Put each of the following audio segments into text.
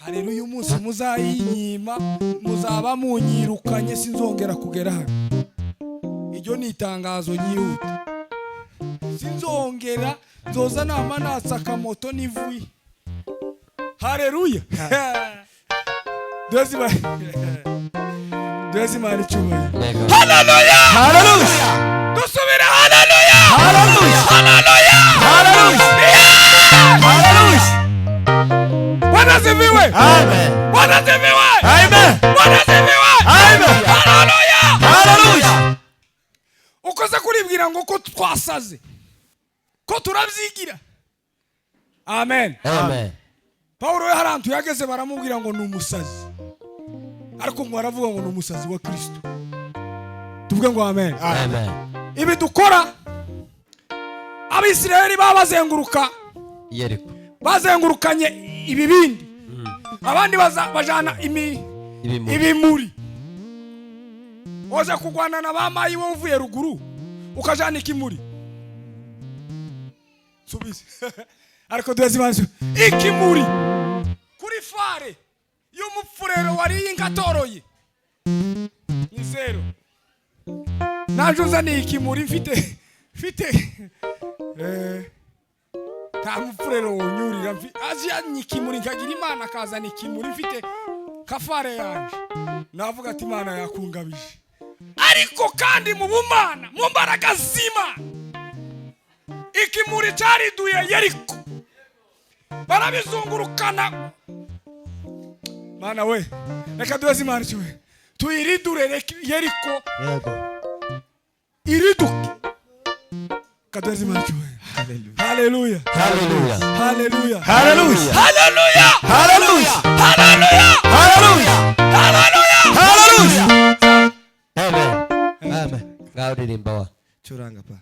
Haleluya. Umunsi muzayinyima muzaba munyirukanye sinzongera kugera hano. Iryo ni itangazo ryihuta. Sinzongera nzoza nama nasaka moto n'ivuye. Haleluya. Dwezi mari chuma. Haleluya. Haleluya. Dusubira haleluya. Haleluya. Haleluya. Haleluya. Haleluya. Bwana asifiwe. Amen. Bwana asifiwe. Amen. Bwana asifiwe. Amen. Haleluya. Haleluya. Ukoze kuribwira ngo ko twasaze. Ko turavyigira. Amen. Amen. Paulo yaharantu yageze baramubwira ngo ni umusazi. Ariko ngo aravuga ngo ni umusazi wa Kristo. Tuvuge ngo amen. Amen. Ibi dukora Abisirayeli babazenguruka Yeriko. Bazengurukanye ibibindi. Abandi bajana ibimuri. Oza kugwana na bamayi wo uvuye ruguru ukajana ikimuri. Subize. Ariko duhezimanzu ikimuri kuri fare y'umupfurero wari inkatoroye ni zero. Najuza ni ikimuri mfite ta mupfurero wonyurira aziya ni ikimuri nkagira Imana kaza ni ikimuri mfite kafare yanje. Navuga ati Imana yakungabije. Ariko kandi mu bumana mu mbaraga z'Imana ikimuri cyariduye Yeriko. Barabizungurukana. Mana we, reka duheze Imana cyo. Tuyiridure Yeriko. Yego. Iriduke. Kaduheze Imana cyo. Haleluya. Haleluya. Haleluya. Haleluya. Haleluya. Haleluya. Haleluya. Haleluya. Haleluya. Haleluya. Amen. Amen. Gaudi rimbawa. Curanga pa.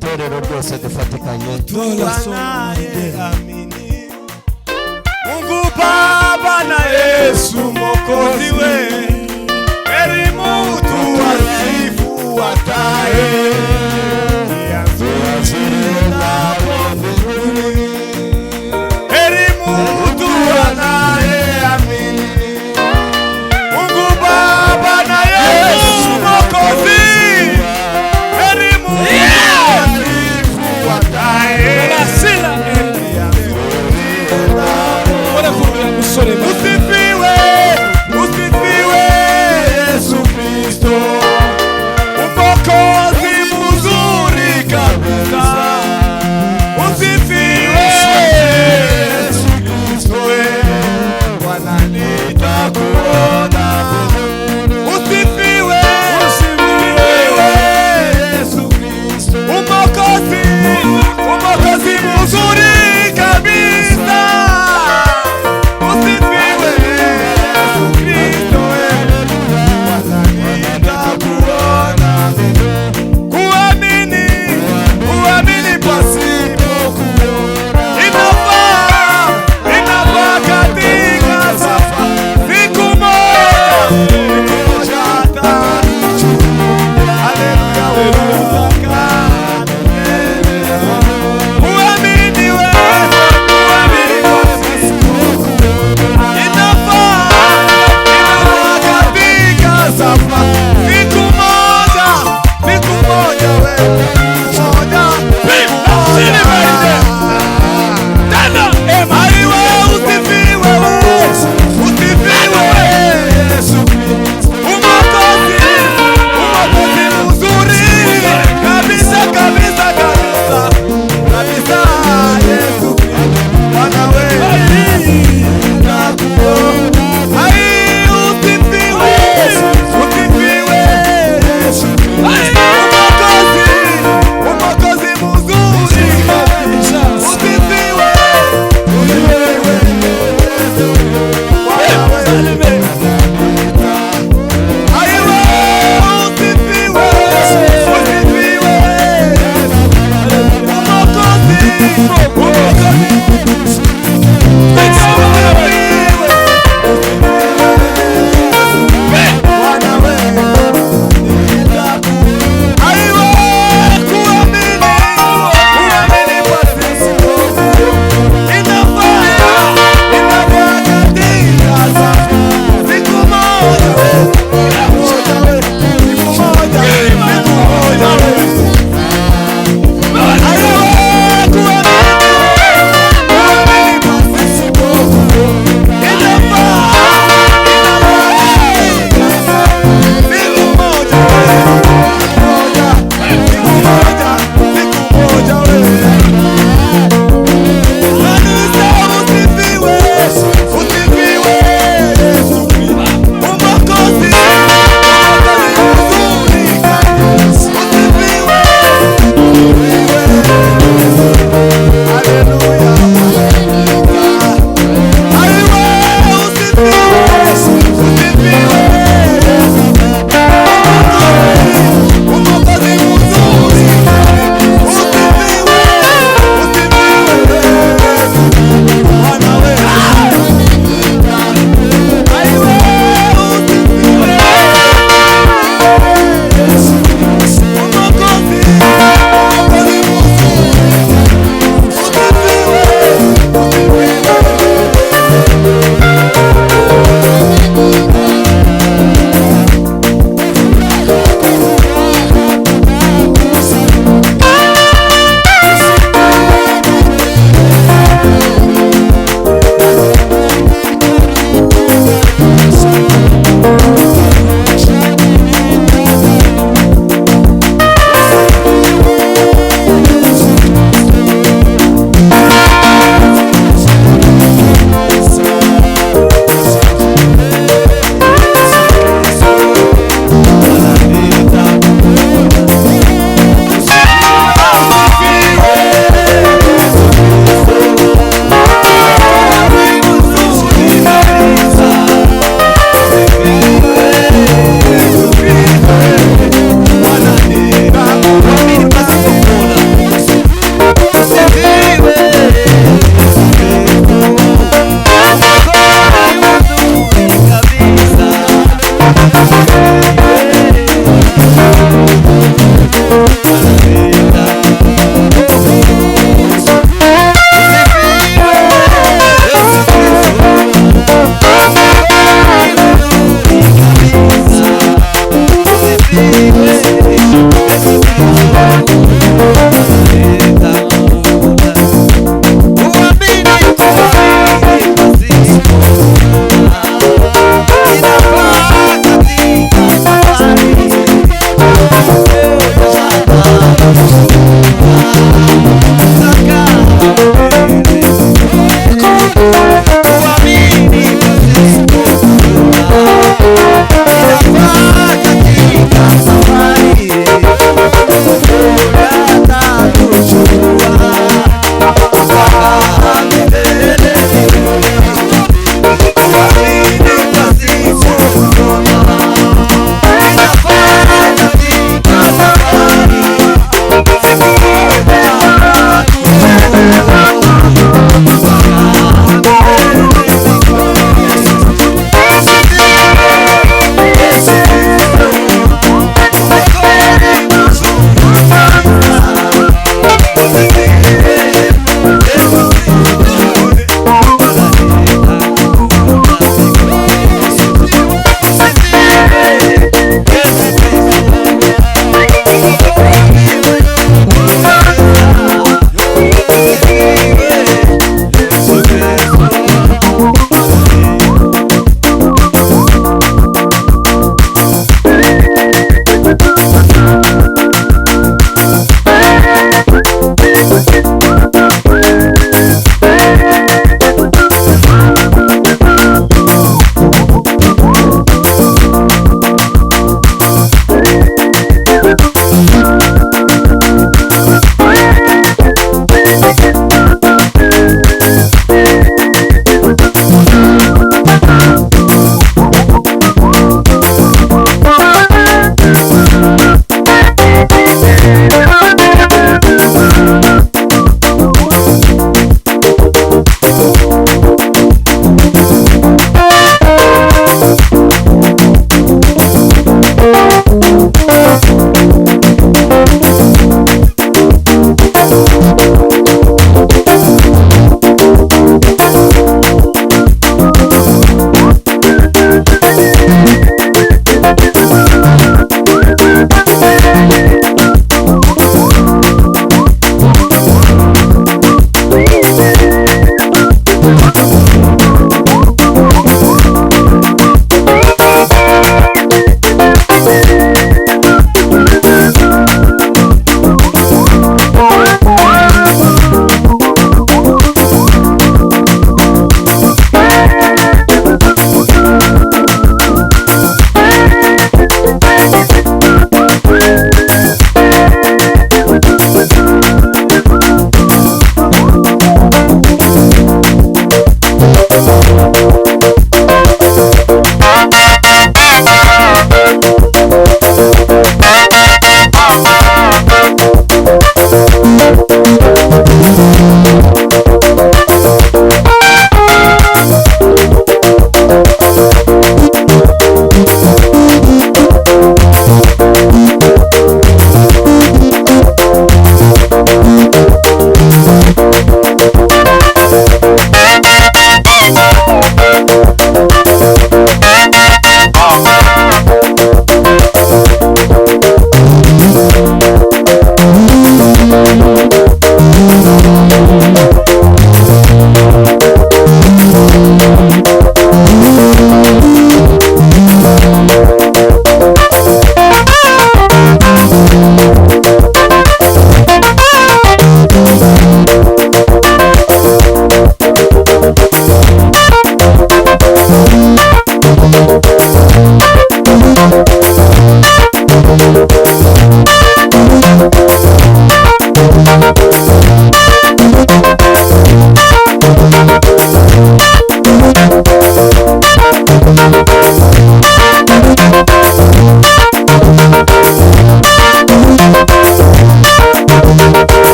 Torero ryose dufatikanye tunaye amini. Mungu Baba na Yesu Mwokozi we, heri mtu asifuataye na mbinguni. Heri mtu anayeamini Mungu Baba na Yesu Mwokozi. Usifiwe, usifiwe Yesu Kristo, Mwokozi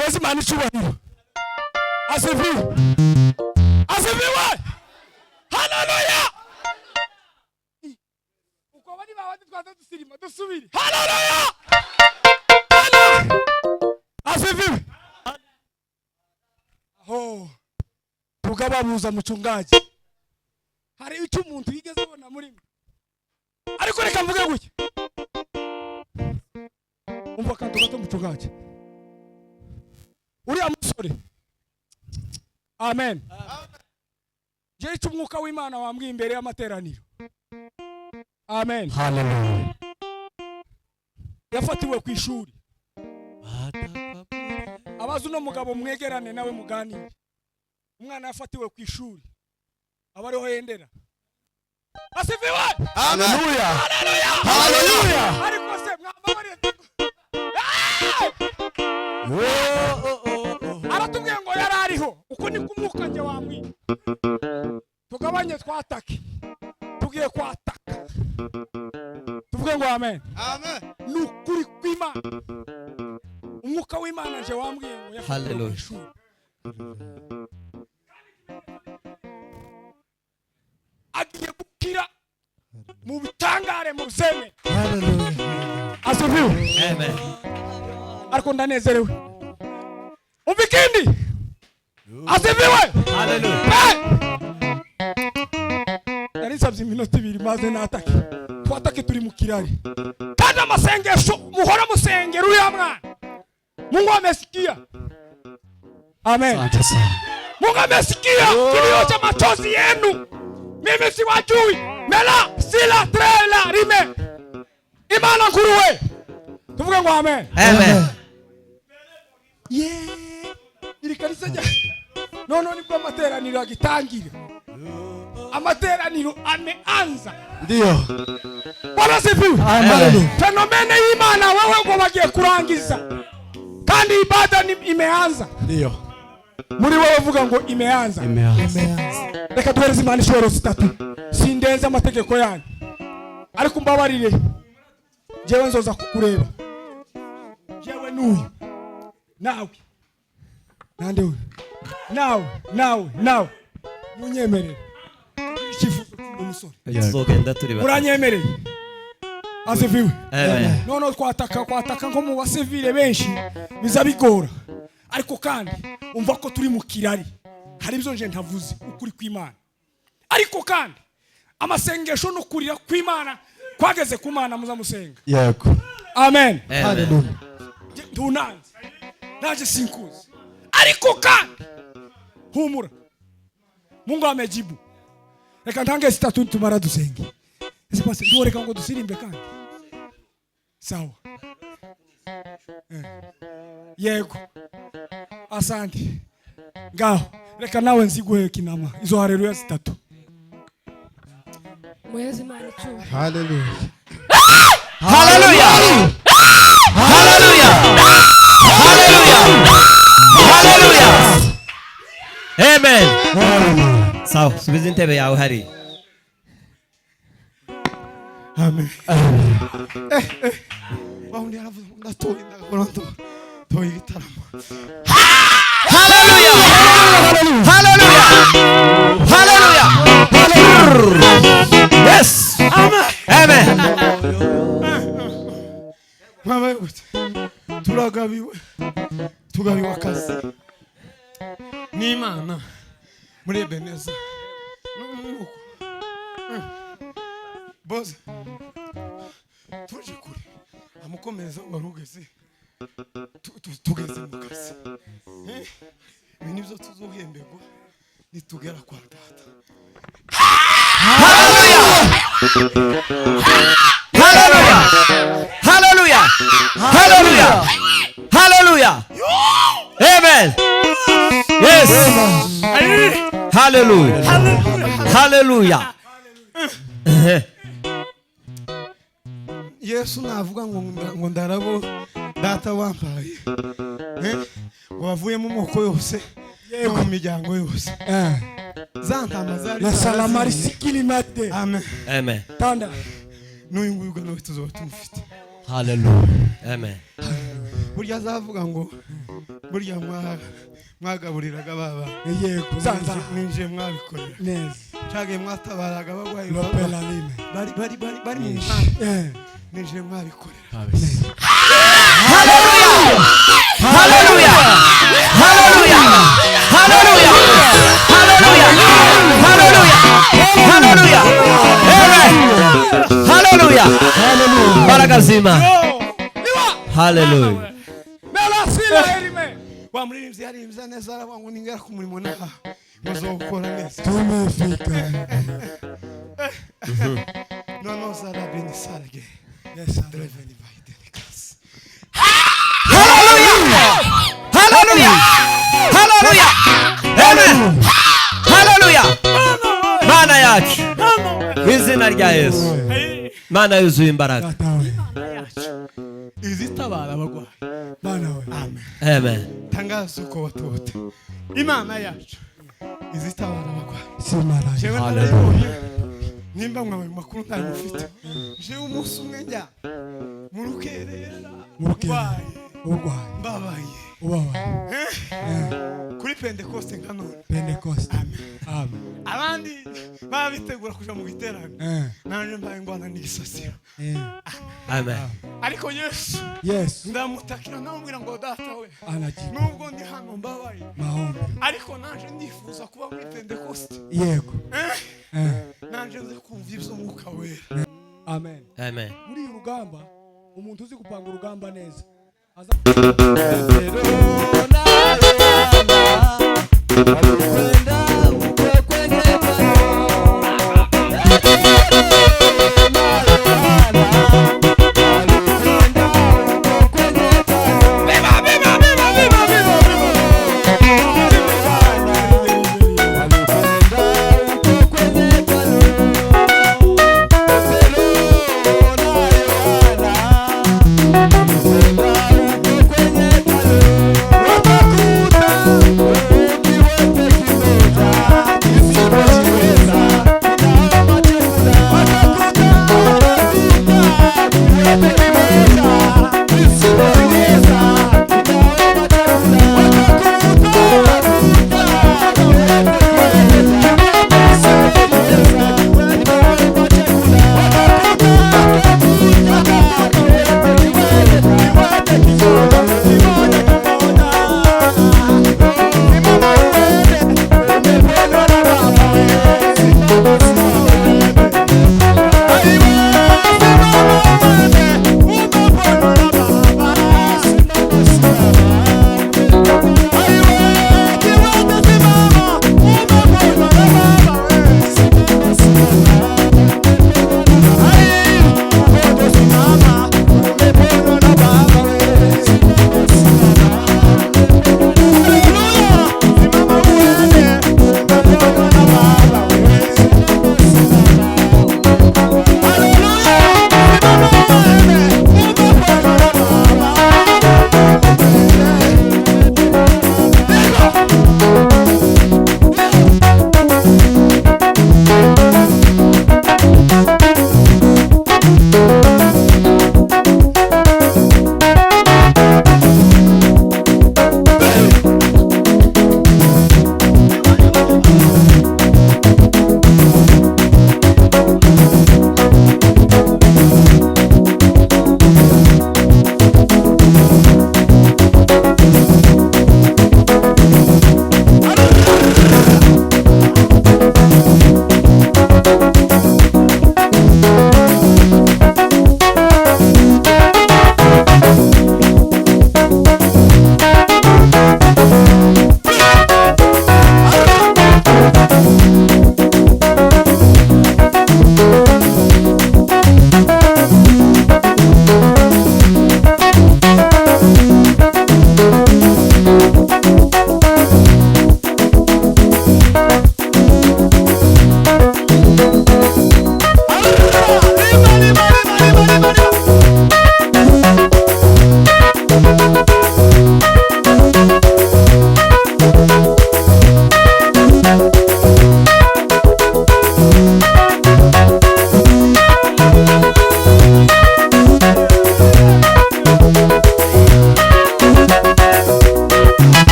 Twese Imana icyubahiro. Asifiwe. Asifiwe. Haleluya. Uko bari babandi twaza dusirima dusubire. Haleluya. Asifiwe. Tugababuza mucungaji. Hari icyo umuntu yigeze abona muri mwe. Ariko reka mvuge gutya. Umva kantu gato mucungaji. Uriya musore. Amen. Je icyo umwuka w'Imana wambwiye imbere y'amateraniro. Amen. Hallelujah. Yafatiwe ku ishuri. Abazu no mugabo mwegerane nawe muganire. Umwana yafatiwe ku ishuri. Abariho yendera. Asifiwe. Hallelujah. Hallelujah. Hallelujah. Ariko se mwambabare. Aratubwiye ngo yarariho. Uko ni kumuka nje wambwiye. Tugabanye twatake. Tugiye kwataka. Tuvuge ngo amen. Amen. Nukuri kw'Imana. Umwuka w'Imana nje wambwiye ngo yafatiwe ku ishuri. Agiye gukira mu bitangare mu ruseme. Hallelujah. Asifiwe. Amen. Ariko ndanezerewe. Umva ikindi. Asifiwe. Hallelujah. Yarisabye iminota 2 maze natake. Twatake turi mu kirari. Kandi amasengesho muhora musengera uriya mwana. Mungu amesikia. Amen. Asante sana. Mungu amesikia kilio cha machozi yenu. Mimi siwajui. Mela sila trela rime. Imana nguruwe. Tuvuge ngo amen. Amen. Iri kanisa rya none nibwo amateraniro agitangira. Amateraniro ameanza. Ndio. Bwana sifiwe. Amen. Fenomene y'Imana wewe ngo bagiye kurangiza. Kandi ibada imeanza. Ndio. Muri wewe vuga ngo imeanza. Imeanza. Reka duhereze Imana ishobora 3. Sindenze amategeko yanyu. Ariko mbabarire. Jewe nzoza kukureba. Jewe nuyu. Nawe. Nande we. Nawe. Munyemerere. Ikifuzo cy'umusore. Tuzogenda turi bake. Muranyemereye. Asifiwe. Amen. None kwataka nko mu basivile benshi biza bigora. Ariko kandi umva ko turi mu kirari. Hari ibyo nje ntavuze ukuri kw'Imana. Ariko kandi amasengesho no kurira kw'Imana kwageze ku Mana muzamusenga. Yego. Amen. Hallelujah. Tunanze. Naje sinkuzi. Ariko kandi humura. Mungu amejibu. Reka ntange 3 tumara dusenge. Ese pase reka ngo dusirimbe kandi. Sawa. Yego. Asante. Ngaho. Reka nawe nziguhe kinama. Izo haleluya 3. Mwezi Imana icyubahiro. Hallelujah. Hallelujah. Hallelujah. Hallelujah. Amen. Sawa, subiza intebe yawe hari. Amen. Baundi aravuze ngo ndatoye ndagorondo. Toye gitaramo. Hallelujah. Hallelujah. Hallelujah. Yes. Amen. Mama gute. Tugabiwe akazi. N'Imana muri Ebeneza. Boss. Tuje kuri. Amukomeza warugeze. Tugeze mu kazi. Ibi nibyo tuzohemberwa nitugera kwa data. Hallelujah. Hallelujah. Hallelujah. Hallelujah. Amen. Yes. Hallelujah. Hallelujah. Yesu navuga ngo ndarabo data wampaye. Wavuye mu moko yose, mu miryango yose. Zantama zari na salamari sikili mate. Amen. Amen. Tanda. N'uyu nguyu nawe tuzoba tumufite. Hallelujah. Amen. Burya azavuga ngo burya mwagaburiraga baba yego zanza ninje mwabikorera neza cyage mwatabaraga abagwayi lopela lime bari mu ntara ninje mwabikorera Hallelujah! Hallelujah! Hallelujah! Hallelujah! Hallelujah! Hallelujah! Amen! Hallelujah! Hallelujah! Baraka zima. Hallelujah. Melasila elime. Wa muririmvye yarimvye neza arabangu ningera ku murimo naha. Muzokora neza. Tumefika. No sala beni salge. Yes, Dreveni by delicacy. Hallelujah! Hallelujah! Hallelujah! Amen! Hallelujah! Mana yacu. Izina rya Yesu. Mana yuzuye imbaraga. Datawe. Izitabara abagwayi. Bana we. Amen. Amen. Tangaza uko watote. Imana yacu. Izitabara abagwayi. Simara. Jewe Hallelujah. narabonye. Nimba mwawe makuru ntari mufite. Je umunsi umwe njya mu rukerera. Urwaye. Mbabaye. Ubabaye. Kuri Pentecoste nka none. Pentecost. Amen. Abandi babitegura kuja mu giterane. Nanje mbaye ngwana n'isasiro. Amen. Ariko Yesu. Yes. Ndamutakira namubwira ngo data we. Anaji. Nubwo ndi hano mbabaye. Mahombe. Ariko nanje ndifuza kuba muri Pentecoste. Yego. Nanje nze kumva iby'umwuka wera. Amen. Amen. Muri urugamba umuntu uzi gupanga urugamba neza aza